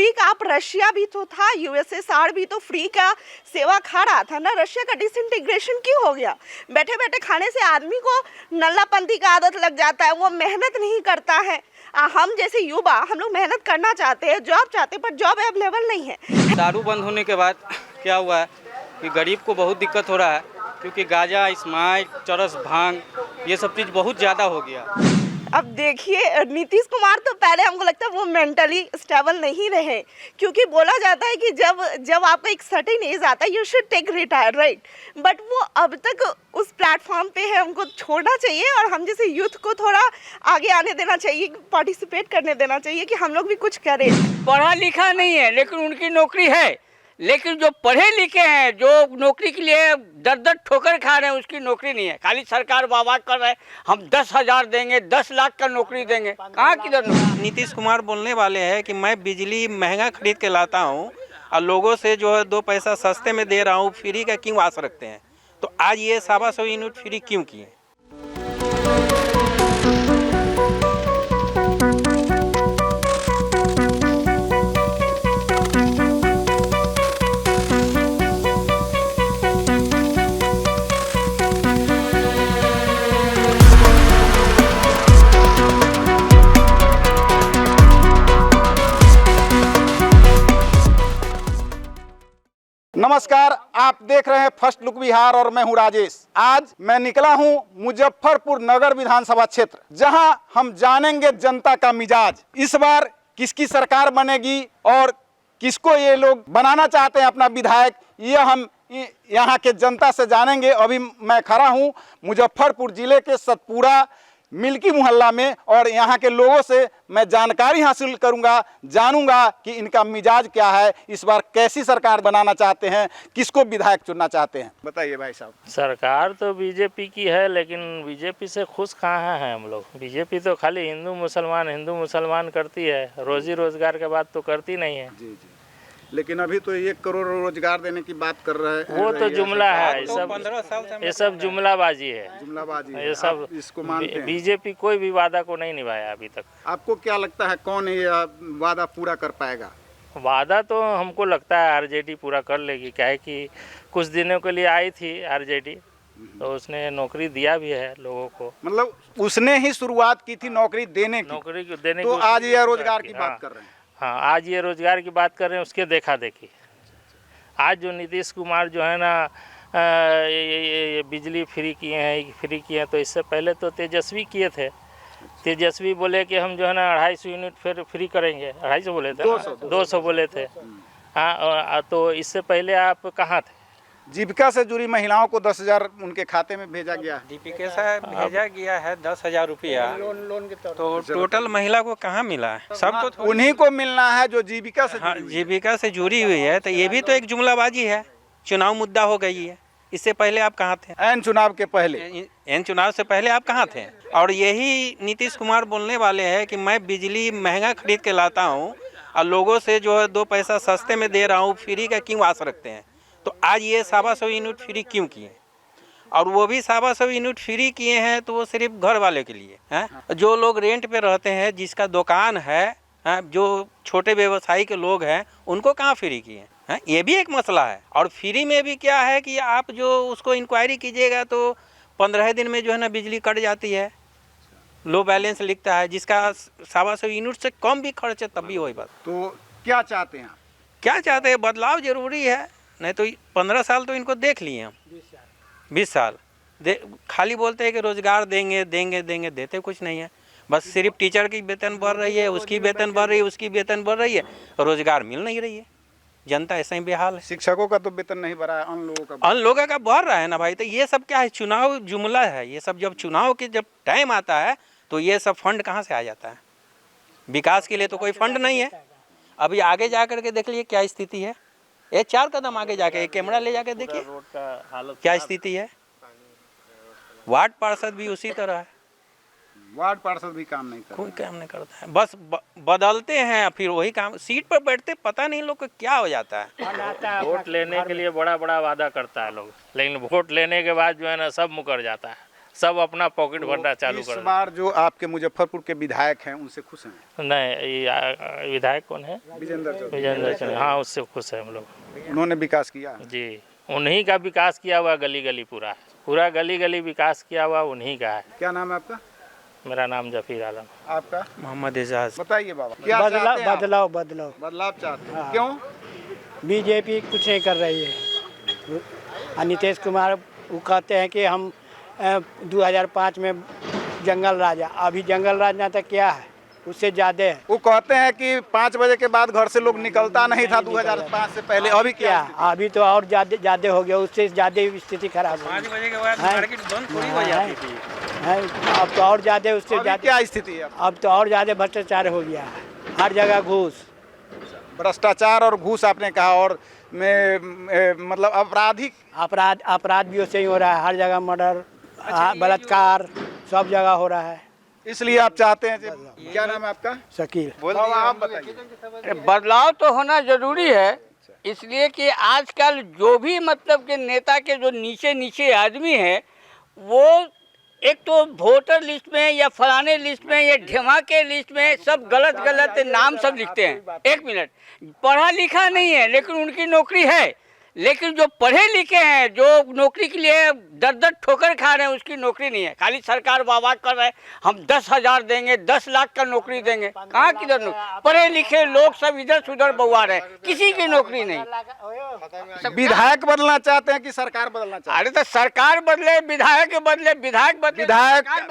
Free का, आप Russia भी तो था, यूएसएसआर भी तो फ्री का सेवा खा रहा था ना। रशिया का डिसइंटीग्रेशन क्यों हो गया? बैठे बैठे खाने से आदमी को नल्लापंथी का आदत लग जाता है, वो मेहनत नहीं करता है। हम जैसे युवा, हम लोग मेहनत करना चाहते हैं, जॉब चाहते हैं, पर जॉब अवेलेबल नहीं है। दारू बंद होने के बाद क्या हुआ है कि गरीब को बहुत दिक्कत हो रहा है, क्योंकि गांजा, स्माइल, चरस, भांग ये सब चीज़ बहुत ज़्यादा हो गया। अब देखिए, नीतीश कुमार तो पहले हमको लगता है वो मेंटली स्टेबल नहीं रहे, क्योंकि बोला जाता है कि जब आपका एक सर्टेन एज आता है, you should take retire, right. But वो अब तक उस प्लेटफॉर्म पे है, हमको छोड़ना चाहिए और हम जैसे यूथ को थोड़ा आगे आने देना चाहिए, पार्टिसिपेट करने देना चाहिए कि हम लोग भी कुछ करें। पढ़ा लिखा नहीं है लेकिन उनकी नौकरी है, लेकिन जो पढ़े लिखे हैं, जो नौकरी के लिए दर दर ठोकर खा रहे हैं, उसकी नौकरी नहीं है। खाली सरकार वाह कर रहे हैं, हम 10,000 देंगे, 10 लाख का नौकरी देंगे, कहाँ किधर नौकरी। नीतीश कुमार बोलने वाले हैं कि मैं बिजली महंगा खरीद के लाता हूँ और लोगों से जो है 2 पैसा सस्ते में दे रहा हूँ, फ्री का क्यों आस रखते हैं? तो आज ये 125 यूनिट फ्री क्यों किए? नमस्कार, आप देख रहे हैं फर्स्ट लुक बिहार और मैं हूं राजेश। आज मैं निकला हूं मुजफ्फरपुर नगर विधानसभा क्षेत्र, जहां हम जानेंगे जनता का मिजाज। इस बार किसकी सरकार बनेगी और किसको ये लोग बनाना चाहते हैं अपना विधायक, ये हम यहां के जनता से जानेंगे। अभी मैं खड़ा हूं मुजफ्फरपुर जिले के सतपुरा मिल्की मोहल्ला में और यहाँ के लोगों से मैं जानकारी हासिल करूंगा, जानूंगा कि इनका मिजाज क्या है, इस बार कैसी सरकार बनाना चाहते हैं, किसको विधायक चुनना चाहते हैं। बताइए भाई साहब। सरकार तो बीजेपी की है, लेकिन बीजेपी से खुश कहाँ हैं हम लोग। बीजेपी तो खाली हिंदू मुसलमान करती है, रोजी रोजगार के बात तो करती नहीं है। जी जी, लेकिन अभी तो 1 करोड़ रोजगार देने की बात कर रहे हैं। वो तो जुमला है, ये सब जुमलाबाजी है, जुमलाबाजी ये सब इसको मानते हैं। बीजेपी कोई भी वादा को नहीं निभाया अभी तक। आपको क्या लगता है कौन ये वादा पूरा कर पाएगा? वादा तो हमको लगता है आरजेडी पूरा कर लेगी, क्या है कि कुछ दिनों के लिए आई थी आरजेडी, तो उसने नौकरी दिया भी है लोगों को। मतलब उसने ही शुरुआत की थी नौकरी देने की, तो आज ये रोजगार की बात कर रहे हैं। हाँ, आज ये रोजगार की बात कर रहे हैं, उसके देखा देखी। आज जो नीतीश कुमार जो है ना ये बिजली फ्री किए हैं, तो इससे पहले तो तेजस्वी किए थे। तेजस्वी बोले कि हम जो है ना 250 यूनिट फिर फ्री करेंगे, 250 बोले थे, 200 बोले थे। हाँ, तो इससे पहले आप कहाँ थे? जीविका से जुड़ी महिलाओं को 10,000 उनके खाते में भेजा गया है। दीपिका से भेजा गया है 10,000 रुपया, लोन के तौर पर। तो टोटल महिला को कहाँ मिला है? सबको उन्हीं को मिलना है जो जीविका से जीविका से जुड़ी हुई है। तो ये भी तो एक जुमलाबाजी है, चुनाव मुद्दा हो गई है। इससे पहले आप कहाँ थे? एन चुनाव के पहले, एन चुनाव से पहले आप कहाँ थे? और यही नीतीश कुमार बोलने वाले हैं कि मैं बिजली महंगा खरीद के लाता हूँ और लोगों से जो है 2 पैसा सस्ते में दे रहा हूँ, फ्री का क्यों आस रखते हैं? तो आज ये 125 यूनिट फ्री क्यों किए? और वो भी 125 यूनिट फ्री किए हैं तो वो सिर्फ घर वाले के लिए हैं। जो लोग रेंट पे रहते हैं, जिसका दुकान है, जो छोटे व्यवसायी के लोग हैं, उनको कहाँ फ्री किए हैं? ये भी एक मसला है। और फ्री में भी क्या है कि आप जो उसको इंक्वायरी कीजिएगा तो 15 दिन में जो है ना बिजली कट जाती है, लो बैलेंस लिखता है। जिसका 125 यूनिट से कम भी खर्च है तब भी वही बात। तो क्या चाहते हैं? क्या चाहते हैं? बदलाव जरूरी है, नहीं तो 15 साल तो इनको देख लिए हम, 20 साल खाली बोलते हैं कि रोजगार देंगे, देते कुछ नहीं है। बस सिर्फ टीचर की वेतन बढ़ रही है, उसकी वेतन बढ़ रही है, उसकी वेतन बढ़ रही है, रोजगार मिल नहीं रही है। जनता ऐसा ही बेहाल है। शिक्षकों का तो वेतन नहीं बढ़ा है, अन लोगों का बढ़ रहा है ना भाई। तो ये सब क्या है? चुनाव जुमला है ये सब। जब चुनाव के जब टाइम आता है तो ये सब फंड कहाँ से आ जाता है? विकास के लिए तो कोई फंड नहीं है। अभी आगे जा करके देख लिए क्या स्थिति है। ये 4 कदम आगे जाके एक कैमरा ले जाके देखिए क्या स्थिति है। वार्ड पार्षद भी उसी तरह है, वार्ड पार्षद भी काम नहीं करता, कोई काम नहीं करता है। बस बदलते हैं, फिर वही काम, सीट पर बैठते पता नहीं लोग को क्या हो जाता है। वोट लेने के लिए बड़ा वादा करता है लोग, लेकिन वोट लेने के बाद जो है ना सब मुकर जाता है, सब अपना पॉकेट भरना चालू इस कर बार जो आपके मुजफ्फरपुर के विधायक हैं उनसे खुश हैं? नहीं, ये विधायक कौन है? विजेंद्र चौधरी। विजेंद्र चौधरी, हाँ उससे खुश है हम लोग उन्होंने विकास किया? जी। उन्हीं का विकास किया हुआ गली गली पूरा गली गली विकास किया हुआ उन्हीं का है। क्या नाम है आपका? मेरा नाम जफीर आलम। आपका? मोहम्मद एजाज। बताइए बाबा, क्या चाहते हैं आप? बदलाव चाहते हैं? क्यों? बीजेपी कुछ नहीं कर रही है। नीतीश कुमार वो कहते हैं कि हम 2005 में जंगल राजा, अभी जंगल राजा तक क्या है, उससे ज़्यादा है। वो कहते हैं कि 5 बजे के बाद घर से लोग निकलता नहीं था 2005 से पहले, अभी क्या? अभी तो और ज़्यादा हो गया, उससे ज़्यादा स्थिति खराब हो 5 बजे के बाद मार्केट बंद थोड़ी हो जाती थी। है। अब तो और ज़्यादा उससे अभी ज़्यादा, क्या स्थिति है? अब तो और ज़्यादा भ्रष्टाचार हो गया है, हर जगह घूस। भ्रष्टाचार और घूस आपने कहा, और मतलब अपराध भी उससे ही हो रहा है, हर जगह मर्डर, बलात्कार सब जगह हो रहा है। इसलिए आप चाहते हैं क्या नाम है आपका? शकील। बाबा आप बताइए। बदलाव तो होना जरूरी है, इसलिए कि आजकल जो भी मतलब के नेता के जो नीचे नीचे आदमी है, वो एक तो वोटर लिस्ट में या फलाने लिस्ट में या ढेमा के लिस्ट में सब गलत गलत नाम सब लिखते हैं। 1 मिनट, पढ़ा लिखा नहीं है लेकिन उनकी नौकरी है, लेकिन जो पढ़े लिखे हैं, जो नौकरी के लिए दर दर ठोकर खा रहे हैं, उसकी नौकरी नहीं है। खाली सरकार वाह कर रहे हैं, हम 10,000 देंगे, 10 लाख का नौकरी देंगे। कहाँ किधर नौकरी? पढ़े लिखे लोग सब इधर से उधर बउआ रहे हैं, किसी की नौकरी नहीं। विधायक बदलना चाहते हैं कि सरकार बदलना चाहते हैं? अरे तो सरकार बदले, विधायक बदले, विधायक बदले,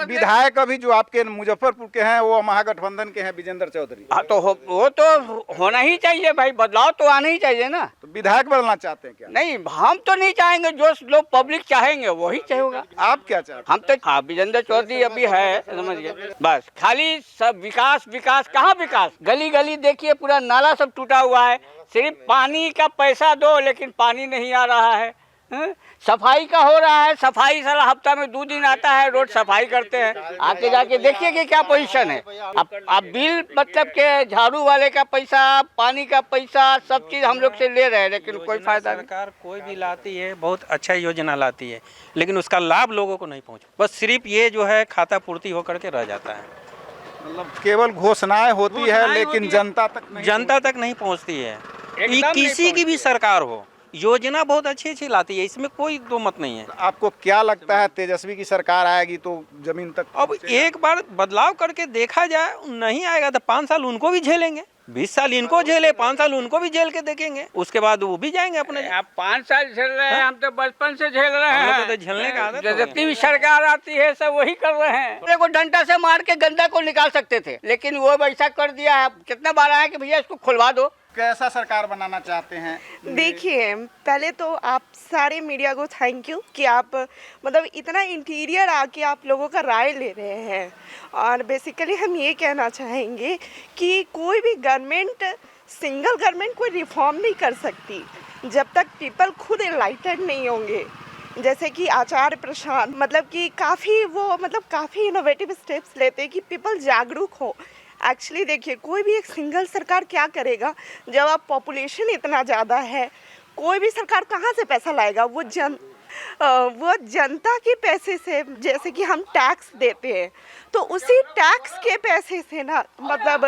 विधायक अभी जो आपके मुजफ्फरपुर के हैं वो महागठबंधन के हैं, विजेंद्र चौधरी। हाँ तो वो तो होना ही चाहिए भाई, बदलाव तो आना ही चाहिए ना। तो विधायक बदलना चाहते हैं क्या? नहीं, हम तो नहीं चाहेंगे, जो लोग पब्लिक चाहेंगे वही चाहिए। आप क्या चाहते हैं? हम तो हाँ, विजेंद्र चौधरी अभी है, समझ गए, बस खाली सब विकास विकास। कहाँ विकास? गली गली देखिए पूरा नाला सब टूटा हुआ है, सिर्फ पानी का पैसा दो लेकिन पानी नहीं आ रहा है। सफाई का हो रहा है, सफाई सारा हफ्ता में 2 दिन आता है, रोज सफाई करते हैं। आके जाके देखिए कि क्या पोजीशन है। अब बिल मतलब के झाड़ू वाले का पैसा, पानी का पैसा, सब चीज हम लोग से ले रहे हैं, लेकिन कोई फायदा नहीं। सरकार कोई भी लाती है, बहुत अच्छा योजना लाती है, लेकिन उसका लाभ लोगों को नहीं पहुंचा। बस सिर्फ ये जो है खाता पूर्ति होकर के रह जाता है। मतलब केवल घोषणाएं होती है लेकिन जनता तक नहीं पहुंचती है। एकदम किसी की भी सरकार हो, योजना बहुत अच्छी अच्छी लाती है, इसमें कोई दो मत नहीं है। आपको क्या लगता है तेजस्वी की सरकार आएगी तो जमीन तक? अब एक बार बदलाव करके देखा जाए, नहीं आएगा तो 5 साल उनको भी झेलेंगे, 20 साल इनको झेले, 5 साल उनको भी झेल के देखेंगे, उसके बाद वो भी जाएंगे अपने। आप 5 साल झेल रहे हैं, हम तो बचपन से झेल रहे हैं। तो झेलने का आदत हो गया। जितनी भी सरकार आती है सब वही कर रहे हैं। देखो, डंडा से मार के गंदा को निकाल सकते थे, लेकिन वो ऐसा कर दिया है। कितना बार आया कि भैया इसको खुलवा दो। कैसा सरकार बनाना चाहते हैं? देखिए, पहले तो आप सारे मीडिया को थैंक यू कि आप मतलब इतना इंटीरियर आके आप लोगों का राय ले रहे हैं। और बेसिकली हम ये कहना चाहेंगे कि कोई भी गवर्नमेंट, सिंगल गवर्नमेंट कोई रिफॉर्म नहीं कर सकती जब तक पीपल खुद एनलाइटेड नहीं होंगे। जैसे कि आचार्य प्रसाद मतलब कि काफ़ी इनोवेटिव स्टेप्स लेते हैं कि पीपल जागरूक हो। एक्चुअली देखिए, कोई भी एक सिंगल सरकार क्या करेगा जब आप पॉपुलेशन इतना ज़्यादा है? कोई भी सरकार कहाँ से पैसा लाएगा? वो जनता के पैसे से, जैसे कि हम टैक्स देते हैं तो उसी टैक्स के पैसे से ना मतलब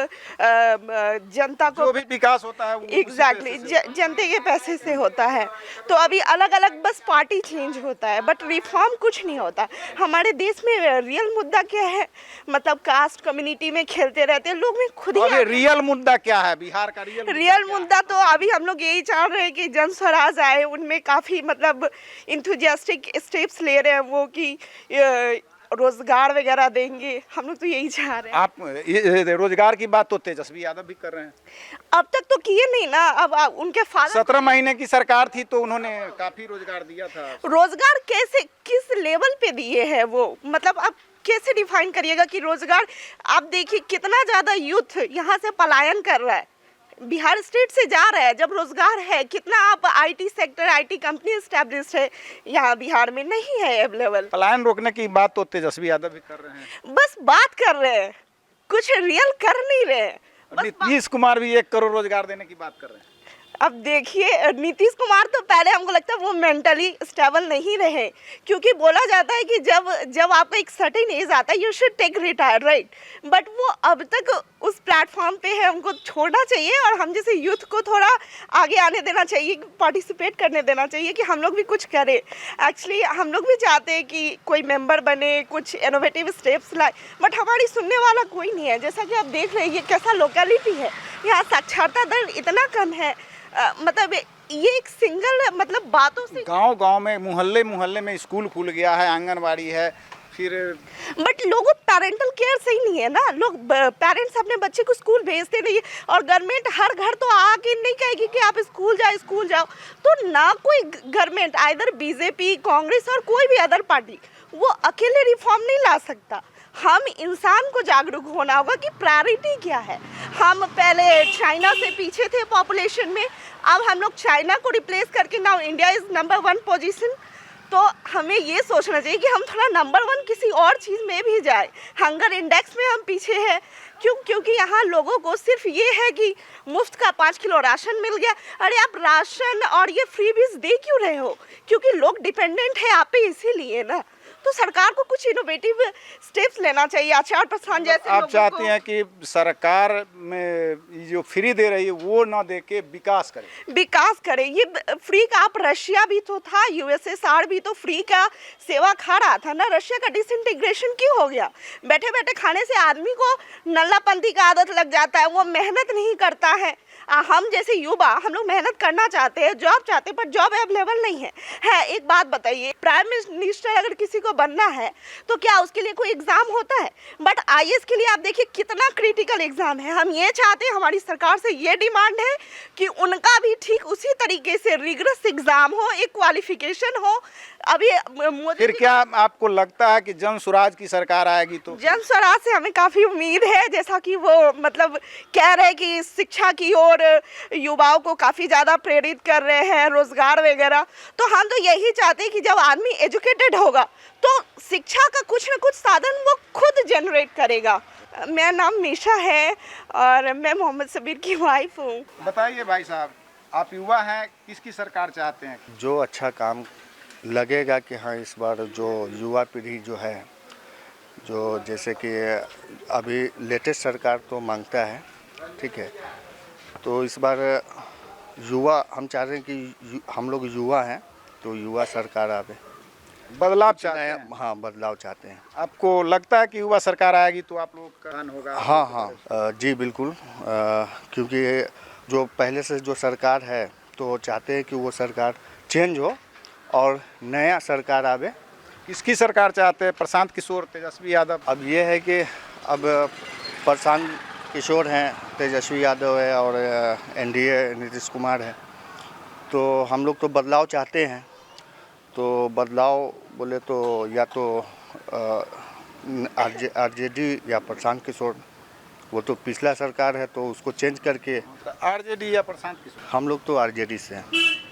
जनता को जो भी विकास होता है एग्जैक्टली जनता के पैसे से होता है। तो अभी अलग अलग बस पार्टी चेंज होता है बट रिफॉर्म कुछ नहीं होता। हमारे देश में रियल मुद्दा क्या है? मतलब कास्ट कम्युनिटी में खेलते रहते हैं लोग में खुद ही। रियल मुद्दा क्या है बिहार का? रियल मुद्दा तो अभी हम लोग यही चाह रहे हैं कि जन स्वराज आए, उनमें काफ़ी मतलब इंथुजियास्टिक स्टेप्स ले रहे हैं वो कि रोजगार वगैरह देंगे। हम लोग तो यही चाह रहे हैं। आप रोजगार की बात तो तेजस्वी यादव भी कर रहे हैं। अब तक तो किए नहीं ना। अब उनके फादर 17 महीने की सरकार थी तो उन्होंने काफी रोजगार दिया था। रोजगार कैसे, किस लेवल पे दिए हैं वो? मतलब आप कैसे डिफाइन करिएगा कि रोजगार? आप देखिए कितना ज़्यादा यूथ यहाँ से पलायन कर रहा है, बिहार स्टेट से जा रहा है जब रोजगार है। कितना आप IT sector, IT company established है यहाँ बिहार में, नहीं है अवेलेबल। पलायन रोकने की बात तो तेजस्वी यादव भी कर रहे हैं। बस बात कर रहे हैं, कुछ रियल कर नहीं रहे। नीतीश कुमार भी 1 करोड़ रोजगार देने की बात कर रहे हैं। अब देखिए नीतीश कुमार तो पहले हमको लगता है वो मेंटली स्टेबल नहीं रहे, क्योंकि बोला जाता है कि जब आपका एक सर्टेन एज आता है you should take retire, right. But वो अब तक उस प्लेटफॉर्म पे है, उनको छोड़ना चाहिए और हम जैसे यूथ को थोड़ा आगे आने देना चाहिए, पार्टिसिपेट करने देना चाहिए कि हम लोग भी कुछ करें। एक्चुअली हम लोग भी चाहते हैं कि कोई मेंबर बने, कुछ इनोवेटिव स्टेप्स लाए, बट हमारी सुनने वाला कोई नहीं है। जैसा कि आप देख रहे हैं ये कैसा लोकेलिटी है, यहाँ साक्षरता दर इतना कम है। मतलब ये एक सिंगल मतलब बातों से गांव में मोहल्ले में स्कूल खुल गया है, आंगनबाड़ी है, फिर बट लोगों पेरेंटल केयर सही नहीं है ना। लोग पेरेंट्स अपने बच्चे को स्कूल भेजते नहीं है, और गवर्नमेंट हर घर तो आके नहीं कहेगी कि आप स्कूल जाओ। तो ना कोई गवर्नमेंट, आइदर बीजेपी, कांग्रेस और कोई भी अदर पार्टी, वो अकेले रिफॉर्म नहीं ला सकता। हम इंसान को जागरूक होना होगा कि प्रायोरिटी क्या है। हम पहले चाइना से पीछे थे पॉपुलेशन में, अब हम लोग चाइना को रिप्लेस करके now India is number 1 position. तो हमें ये सोचना चाहिए कि हम थोड़ा नंबर 1 किसी और चीज़ में भी जाए। हंगर इंडेक्स में हम पीछे हैं, क्योंकि यहाँ लोगों को सिर्फ ये है कि मुफ्त का 5 किलो राशन मिल गया। अरे आप राशन और ये फ्रीबीज दे क्यों रहे हो? क्योंकि लोग डिपेंडेंट है आप पे, इसीलिए ना। तो सरकार को कुछ इनोवेटिव स्टेप्स लेना चाहिए। आचार प्रस्थान जैसे आप चाहते हैं कि सरकार में जो फ्री दे रही है वो ना दे के विकास करे। ये फ्री का आप रशिया भी तो था, यूएसएसआर भी तो फ्री का सेवा खा रहा था ना। रशिया का डिसइंटीग्रेशन क्यों हो गया? बैठे बैठे खाने से आदमी को नल्लापंथी का आदत लग जाता है, वो मेहनत नहीं करता है। हम जैसे युवा हम लोग मेहनत करना चाहते हैं, जॉब चाहते हैं, पर जॉब अवेलेबल नहीं है। एक बात बताइए, प्राइम मिनिस्टर अगर किसी को बनना है तो क्या उसके लिए कोई एग्ज़ाम होता है? बट आईएएस के लिए आप देखिए कितना क्रिटिकल एग्ज़ाम है। हम ये चाहते हैं, हमारी सरकार से ये डिमांड है कि उनका भी ठीक उसी तरीके से रिगरस एग्ज़ाम हो, एक क्वालिफिकेशन हो। अभी मोदी फिर क्या आपको लगता है कि जन स्वराज की सरकार आएगी तो? जन स्वराज से हमें काफ़ी उम्मीद है, जैसा कि वो मतलब कह रहे हैं कि शिक्षा की ओर युवाओं को काफ़ी ज़्यादा प्रेरित कर रहे हैं, रोजगार वगैरह। तो हम तो यही चाहते हैं कि जब आदमी एजुकेटेड होगा तो शिक्षा का कुछ न कुछ साधन वो खुद जनरेट करेगा। मेरा नाम मीशा है और मैं मोहम्मद सबीर की वाइफ हूँ। बताइए भाई साहब, आप युवा हैं, किसकी सरकार चाहते हैं? जो अच्छा काम लगेगा कि हाँ इस बार जो युवा पीढ़ी जो है, जो जैसे कि अभी लेटेस्ट सरकार तो मांगता है, ठीक है, तो इस बार युवा हम चाह रहे हैं कि हम लोग युवा हैं तो युवा सरकार आवे, बदलाव चाहते हैं। हाँ बदलाव चाहते हैं। आपको लगता है कि युवा सरकार आएगी तो आप लोग का काम होगा? हाँ जी बिल्कुल, क्योंकि जो पहले से जो सरकार है तो चाहते हैं कि वो सरकार चेंज हो और नया सरकार आवे। किसकी सरकार चाहते हैं? प्रशांत किशोर, तेजस्वी यादव? अब ये है कि अब प्रशांत किशोर हैं, तेजस्वी यादव है और एनडीए नीतीश कुमार है, तो हम लोग तो बदलाव चाहते हैं। तो बदलाव बोले तो या तो आरजेडी या प्रशांत किशोर, वो तो पिछला सरकार है तो उसको चेंज करके। आरजेडी या प्रशांत किशोर? हम लोग तो आरजेडी से हैं।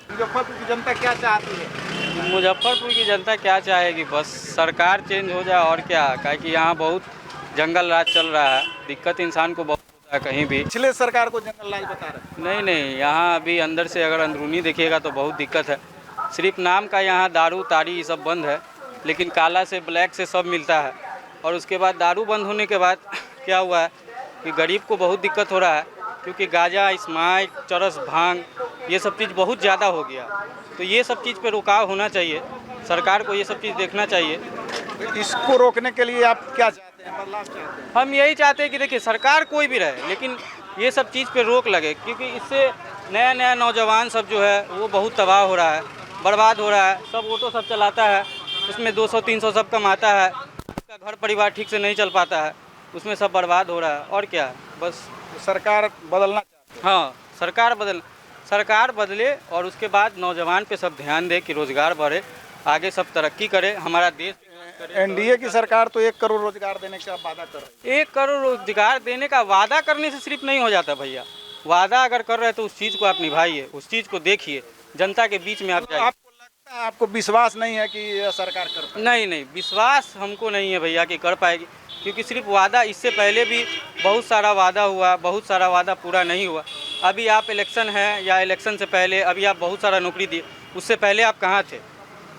मुजफ्फरपुर की जनता क्या चाहती है? मुजफ्फरपुर की जनता क्या चाहेगी, बस सरकार चेंज हो जाए और क्या। काहे कि यहाँ बहुत जंगल राज चल रहा है, दिक्कत इंसान को बहुत होता है कहीं भी। पिछले सरकार को जंगल राज बता रहे हैं? नहीं, यहाँ अभी अंदर से अगर अंदरूनी देखिएगा तो बहुत दिक्कत है। सिर्फ नाम का यहाँ दारू ताड़ी ये सब बंद है, लेकिन काला से ब्लैक से सब मिलता है। और उसके बाद दारू बंद होने के बाद क्या हुआ है कि गरीब को बहुत दिक्कत हो रहा है, क्योंकि गांजा, स्माइक, चरस, भांग ये सब चीज़ बहुत ज़्यादा हो गया। तो ये सब चीज़ पे रुकाव होना चाहिए, सरकार को ये सब चीज़ देखना चाहिए। तो इसको रोकने के लिए आप क्या चाहते हैं, बदलाव चाहते हैं? हम यही चाहते हैं कि देखिए सरकार कोई भी रहे, लेकिन ये सब चीज़ पे रोक लगे, क्योंकि इससे नया नौजवान सब जो है वो बहुत तबाह हो रहा है, बर्बाद हो रहा है। सब ऑटो सब चलाता है, उसमें 200-300 सब कमाता है, उसका घर परिवार ठीक से नहीं चल पाता है, उसमें सब बर्बाद हो रहा है। और क्या, बस तो सरकार बदलना चाहती है? हाँ, सरकार बदले और उसके बाद नौजवान पे सब ध्यान दे कि रोज़गार बढ़े, आगे सब तरक्की करे, हमारा देश। एनडीए की सरकार तो 1 करोड़ रोजगार देने का वादा कर रही है। 1 करोड़ रोजगार देने का वादा करने से सिर्फ नहीं हो जाता भैया। वादा अगर कर रहे हैं तो उस चीज़ को आप निभाइए, उस चीज़ को देखिए, जनता के बीच में आप जाइए। आपको लगता है, आपको विश्वास नहीं है कि यह सरकार कर पाएगी? नहीं, विश्वास हमको नहीं है भैया कि कर पाएगी, क्योंकि सिर्फ वादा, इससे पहले भी बहुत सारा वादा हुआ, बहुत सारा वादा पूरा नहीं हुआ। अभी आप इलेक्शन है या इलेक्शन से पहले अभी आप बहुत सारा नौकरी दिए, उससे पहले आप कहाँ थे?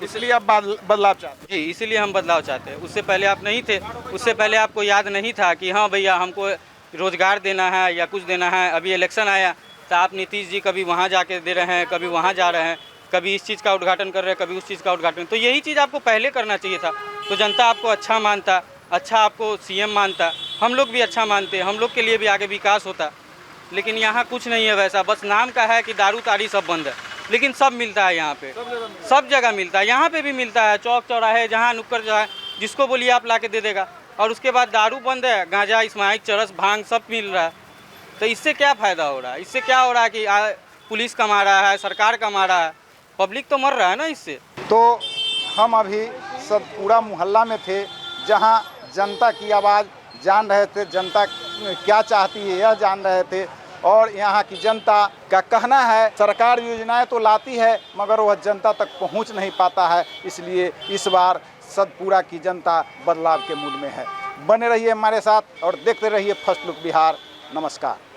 इसलिए आप बदलाव चाहते जी, इसीलिए हम बदलाव चाहते हैं। उससे पहले आप नहीं थे, उससे पहले आपको याद नहीं था कि हाँ भैया हमको रोज़गार देना है या कुछ देना है। अभी इलेक्शन आया तो आप नीतीश जी कभी वहाँ जाके दे रहे हैं, कभी वहाँ जा रहे हैं, कभी इस चीज़ का उद्घाटन कर रहे हैं, कभी उस चीज़ का उद्घाटन। तो यही चीज़ आपको पहले करना चाहिए था, तो जनता आपको अच्छा मानता, अच्छा आपको सीएम मानता, हम लोग भी अच्छा मानते, हम लोग के लिए भी आगे विकास होता। लेकिन यहाँ कुछ नहीं है वैसा, बस नाम का है कि दारू तारी सब बंद है, लेकिन सब मिलता है यहाँ पे, सब जगह मिलता है। यहाँ पे भी मिलता है, चौक चौराहे जहाँ नुक्कड़ जहाँ जिसको बोलिए आप ला के दे देगा। और उसके बाद दारू बंद है, गांजा, स्माइक, चरस, भांग सब मिल रहा है। तो इससे क्या फ़ायदा हो रहा है? इससे क्या हो रहा है कि पुलिस कमा रहा है, सरकार कमा रहा है, पब्लिक तो मर रहा है ना इससे। तो हम अभी सतपुरा मोहल्ला में थे, जहां जनता की आवाज़ जान रहे थे, जनता क्या चाहती है यह जान रहे थे। और यहाँ की जनता का कहना है सरकार योजनाएं तो लाती है मगर वह जनता तक पहुँच नहीं पाता है, इसलिए इस बार सतपुरा की जनता बदलाव के मूड में है। बने रहिए हमारे साथ और देखते रहिए फर्स्ट लुक बिहार। नमस्कार।